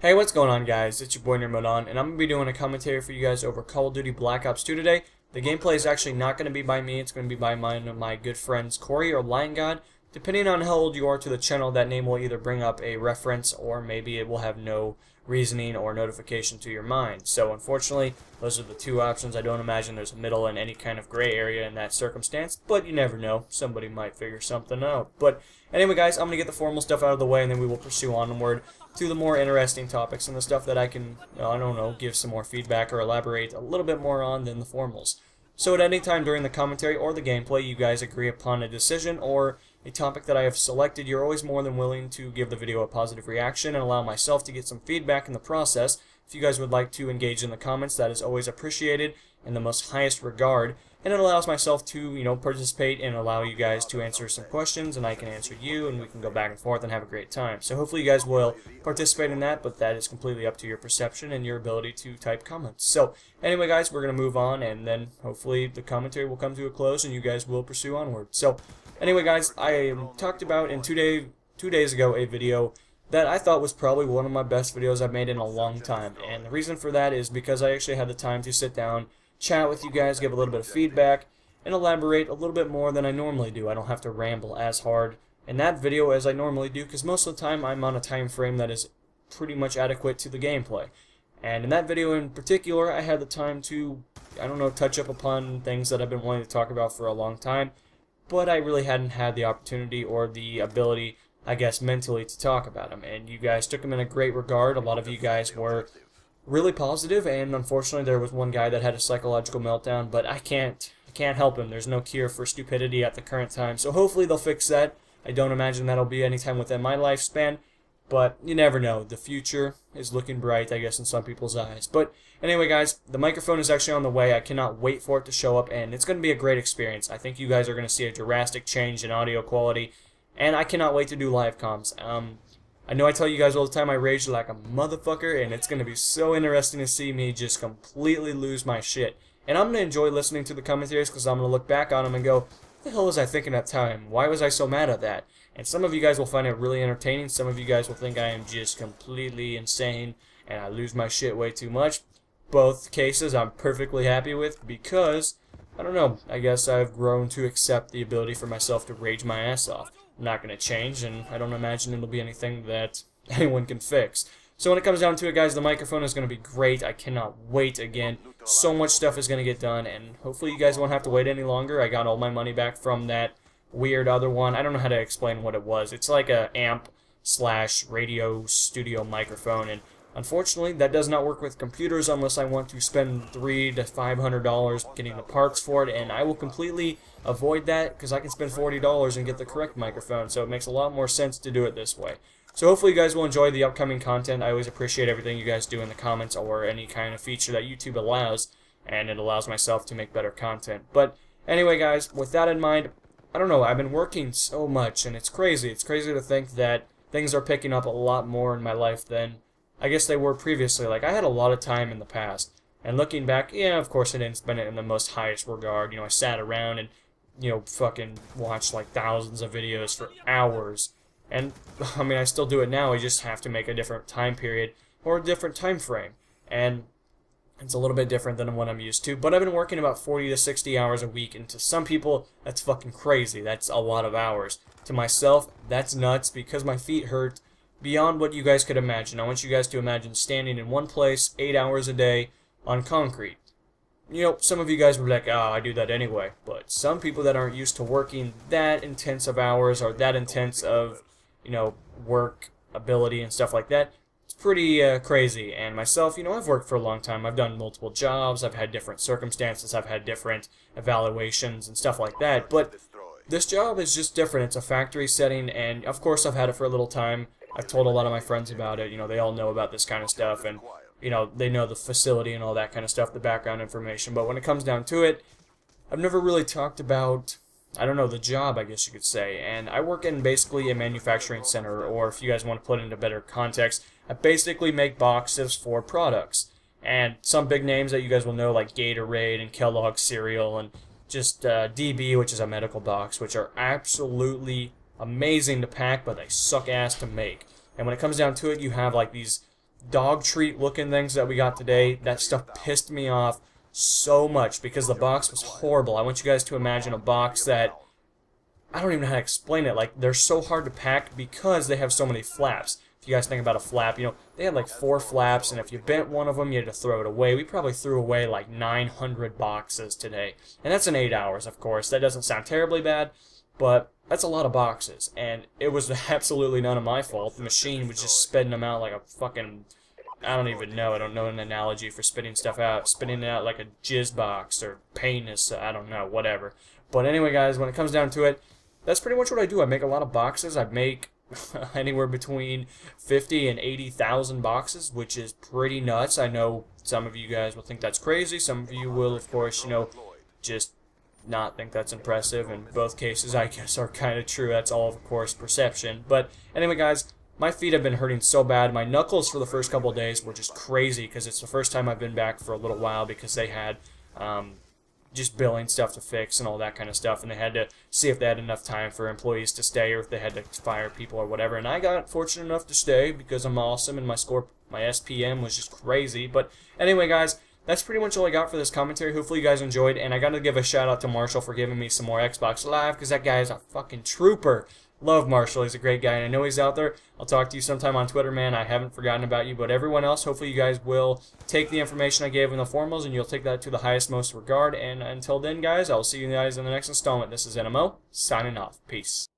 Hey, what's going on, guys? It's your boy Nirmodon, and I'm going to be doing a commentary for you guys over Call of Duty Black Ops 2 today. The gameplay is actually not going to be by me, it's going to be by one of my good friends, Corey or Lion God. Depending on how old you are to the channel, that name will either bring up a reference or maybe it will have no reasoning or notification to your mind. So unfortunately, those are the two options. I don't imagine there's a middle and any kind of gray area in that circumstance, but you never know. Somebody might figure something out. But anyway, guys, I'm going to get the formal stuff out of the way, and then we will pursue onward to the more interesting topics and the stuff that I can, I don't know, give some more feedback or elaborate a little bit more on than the formals. So at any time during the commentary or the gameplay you guys agree upon a decision or a topic that I have selected, you're always more than willing to give the video a positive reaction and allow myself to get some feedback in the process. If you guys would like to engage in the comments, that is always appreciated in the most highest regard, and it allows myself to, participate and allow you guys to answer some questions, and I can answer you, and we can go back and forth and have a great time. So hopefully you guys will participate in that, but that is completely up to your perception and your ability to type comments. So anyway, guys, we're going to move on, and then hopefully the commentary will come to a close, and you guys will pursue onward. So anyway, guys, I talked about in two days ago a video that I thought was probably one of my best videos I've made in a long time, and the reason for that is because I actually had the time to sit down, chat with you guys, give a little bit of feedback, and elaborate a little bit more than I normally do. I don't have to ramble as hard in that video as I normally do, because most of the time I'm on a time frame that is pretty much adequate to the gameplay. And in that video in particular, I had the time to, touch up upon things that I've been wanting to talk about for a long time, but I really hadn't had the opportunity or the ability, I guess, mentally to talk about them. And you guys took them in a great regard. A lot of you guys were really positive, and unfortunately there was one guy that had a psychological meltdown, but I can't help him. There's no cure for stupidity at the current time, so hopefully they'll fix that. I don't imagine that'll be anytime within my lifespan, but you never know. The future is looking bright, I guess, in some people's eyes. But anyway, guys, the microphone is actually on the way. I cannot wait for it to show up, and it's going to be a great experience. I think you guys are going to see a drastic change in audio quality, and I cannot wait to do live comms. I know I tell you guys all the time I rage like a motherfucker, and it's going to be so interesting to see me just completely lose my shit. And I'm going to enjoy listening to the commentaries because I'm going to look back on them and go, what the hell was I thinking at that time? Why was I so mad at that? And some of you guys will find it really entertaining. Some of you guys will think I am just completely insane and I lose my shit way too much. Both cases I'm perfectly happy with because, I don't know, I guess I've grown to accept the ability for myself to rage my ass off. I'm not going to change, and I don't imagine it'll be anything that anyone can fix. So when it comes down to it, guys, the microphone is going to be great. I cannot wait again. So much stuff is going to get done, and hopefully you guys won't have to wait any longer. I got all my money back from that weird other one. I don't know how to explain what it was. It's like a amp/radio studio microphone, and unfortunately that does not work with computers unless I want to spend $300 to $500 getting the parts for it, and I will completely avoid that because I can spend $40 and get the correct microphone, so it makes a lot more sense to do it this way. So hopefully you guys will enjoy the upcoming content. I always appreciate everything you guys do in the comments or any kind of feature that YouTube allows, and it allows myself to make better content. But anyway, guys, with that in mind, I don't know, I've been working so much, and it's crazy. It's crazy to think that things are picking up a lot more in my life than I guess they were previously. Like, I had a lot of time in the past, and looking back, yeah, of course I didn't spend it in the most highest regard. I sat around and, fucking watched like thousands of videos for hours. And, I mean, I still do it now. I just have to make a different time period or a different time frame. And it's a little bit different than what I'm used to. But I've been working about 40 to 60 hours a week, and to some people, that's fucking crazy. That's a lot of hours. To myself, that's nuts because my feet hurt beyond what you guys could imagine. I want you guys to imagine standing in one place 8 hours a day on concrete. Some of you guys would be like, oh, I do that anyway. But some people that aren't used to working that intense of hours or that intense of, work ability and stuff like that, it's pretty crazy. And myself, I've worked for a long time. I've done multiple jobs. I've had different circumstances. I've had different evaluations and stuff like that. But this job is just different. It's a factory setting, and of course I've had it for a little time. I've told a lot of my friends about it. They all know about this kind of stuff, and they know the facility and all that kind of stuff, the background information. But when it comes down to it, I've never really talked about, the job, I guess you could say. And I work in basically a manufacturing center, or if you guys want to put it into better context, I basically make boxes for products. And some big names that you guys will know, like Gatorade and Kellogg's cereal, and just DB, which is a medical box, which are absolutely amazing to pack, but they suck ass to make. And when it comes down to it, you have like these dog treat looking things that we got today. That stuff pissed me off so much because the box was horrible. I want you guys to imagine a box that, I don't even know how to explain it. Like, they're so hard to pack because they have so many flaps. If you guys think about a flap, you know, they had like 4 flaps, and if you bent one of them, you had to throw it away. We probably threw away like 900 boxes today. And that's in 8 hours, of course. That doesn't sound terribly bad, but that's a lot of boxes. And it was absolutely none of my fault. The machine was just spitting them out like a fucking, I don't even know. I don't know an analogy for spitting stuff out. Spitting it out like a jizz box or penis. I don't know, whatever. But anyway, guys, when it comes down to it, that's pretty much what I do. I make a lot of boxes. I make anywhere between 50 and 80,000 boxes, which is pretty nuts. I know some of you guys will think that's crazy. Some of you will, of course, you know, just not think that's impressive. In both cases, I guess, are kind of true. That's all, of course, perception. But anyway, guys, my feet have been hurting so bad. My knuckles for the first couple of days were just crazy because it's the first time I've been back for a little while because they had just billing stuff to fix and all that kind of stuff, and they had to see if they had enough time for employees to stay or if they had to fire people or whatever. And I got fortunate enough to stay because I'm awesome and my SPM was just crazy. But anyway, guys, that's pretty much all I got for this commentary. Hopefully you guys enjoyed, and I gotta give a shout out to Marshall for giving me some more Xbox Live because that guy is a fucking trooper. Love Marshall. He's a great guy, and I know he's out there. I'll talk to you sometime on Twitter, man. I haven't forgotten about you, but everyone else, hopefully you guys will take the information I gave in the formals, and you'll take that to the highest, most regard. And until then, guys, I'll see you guys in the next installment. This is NMO, signing off. Peace.